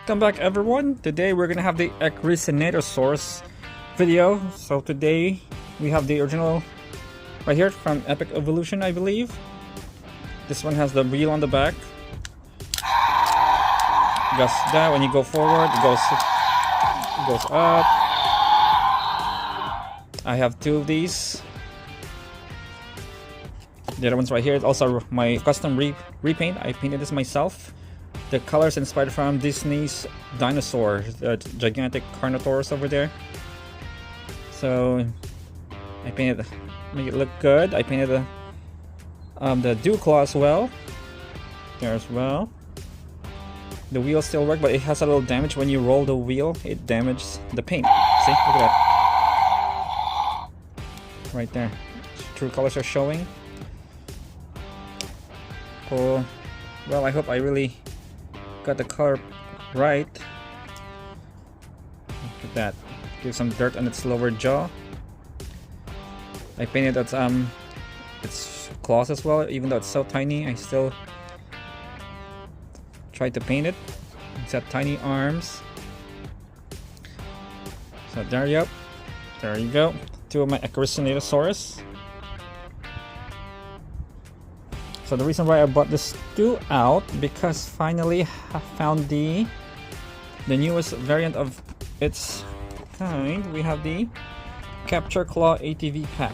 Welcome back everyone. Today we're gonna have the EKRIXINATOSAURUS video. So today we have the original right here from Epic Evolution, I believe. This one has the wheel on the back. Just that when you go forward, it goes up. I have two of these. The other one's right here. It's also my custom repaint. I painted this myself. The colors inspired from Disney's dinosaur, the gigantic carnivores over there. So I painted, make it look good. I painted the dew claw as well. There as well. The wheels still work, but it has a little damage when you roll the wheel. It damages the paint. See, look at that. Right there. True colors are showing. Cool. Well, I hope I really got the color right. Look at that. Give some dirt on its lower jaw. I painted its claws as well. Even though it's so tiny, I still tried to paint it. It's got tiny arms. So there you go. Two of my EKRIXINATOSAURUS. So the reason why I bought this two out, because finally I found the newest variant of its kind. We have the Capture Claw ATV pack.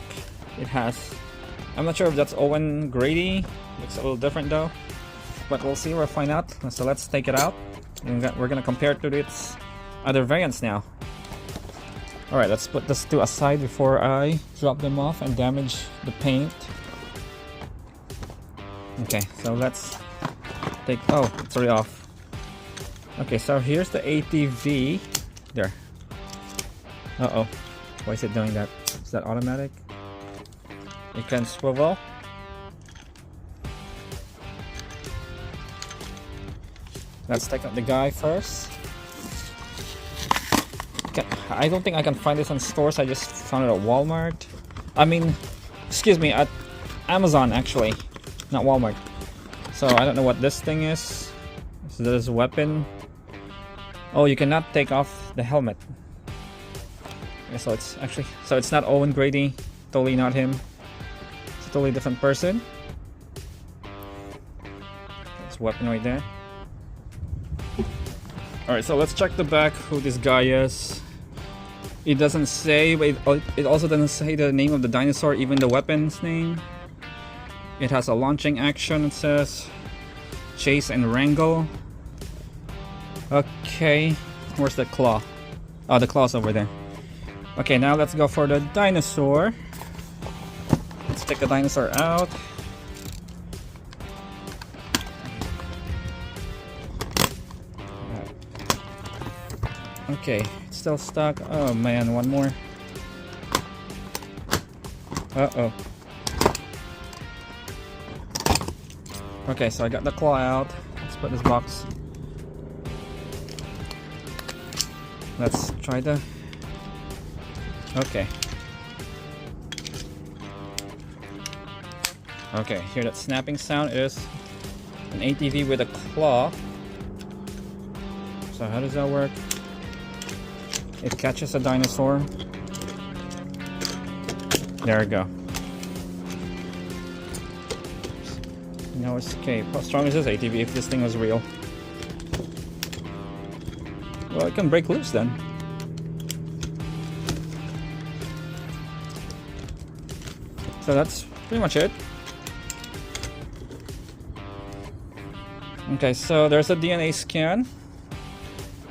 It has, I'm not sure if that's Owen Grady. Looks a little different though, but we'll see. We'll find out. So let's take it out, and we're gonna compare it to its other variants now. All right, let's put this two aside before I drop them off and damage the paint. Okay, so let's take, oh, it's already off. Okay, so here's the ATV. There. Uh-oh. Why is it doing that? Is that automatic? It can swivel. Let's take out the guy first. Okay, I don't think I can find this in stores. I just found it at Walmart. I mean, excuse me, at Amazon actually. Not Walmart. So I don't know what this thing is. So there's a weapon. Oh, you cannot take off the helmet. Yeah, so it's actually, so it's not Owen Grady. Totally not him. It's a totally different person. There's a weapon right there. Alright, so let's check the back who this guy is. It doesn't say, but it also doesn't say the name of the dinosaur, even the weapon's name. It has a launching action, it says. Chase and wrangle. Okay, where's the claw? Oh, the claw's over there. Okay, now let's go for the dinosaur. Let's take the dinosaur out. Okay, it's still stuck. Oh man, one more. Uh-oh. Okay, so I got the claw out. Let's put this box. Let's try the... Okay. Okay, hear that snapping sound? It is an ATV with a claw. So how does that work? It catches a dinosaur. There we go. No escape. How strong is this ATV if this thing was real? Well, it can break loose then. So that's pretty much it. Okay, so there's a DNA scan.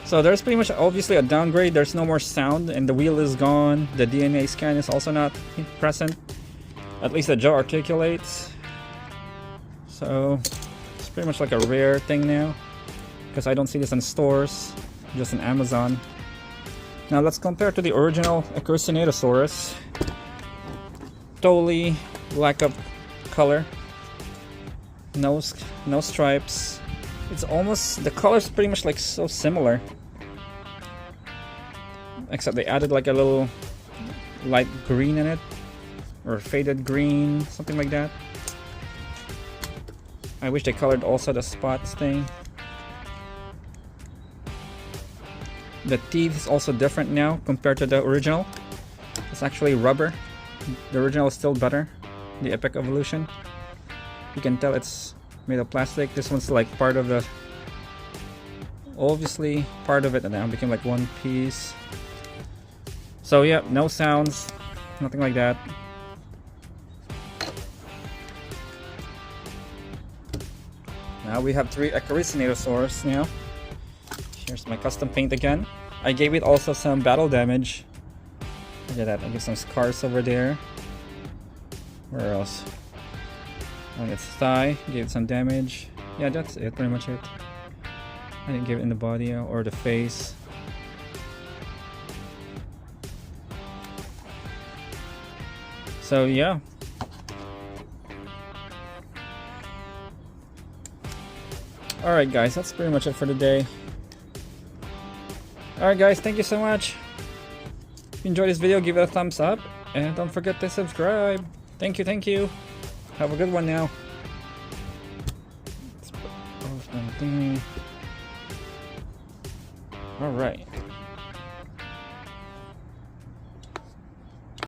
So there's pretty much obviously a downgrade. There's no more sound and the wheel is gone. The DNA scan is also not present. At least the jaw articulates. So it's pretty much like a rare thing now, because I don't see this in stores, just in Amazon. Now let's compare to the original EKRIXINATOSAURUS. Totally lack of color. No stripes. It's almost, the color's pretty much like so similar. Except they added like a little light green in it. Or faded green, something like that. I wish they colored also the spots thing. The teeth is also different now compared to the original. It's actually rubber. The original is still better. The Epic Evolution. You can tell it's made of plastic. This one's like part of the... obviously part of it, and now became like one piece. So yeah, no sounds. Nothing like that. Now we have 3 EKRIXINATOSAURUS now. Here's my custom paint again. I gave it also some battle damage. Look at that, I give some scars over there. Where else? On its thigh, gave it some damage. Yeah, that's it, pretty much it. I didn't give it in the body or the face. So yeah. Alright guys, that's pretty much it for today. Alright guys, thank you so much. If you enjoyed this video, give it a thumbs up. And don't forget to subscribe. Thank you, thank you. Have a good one now. Alright.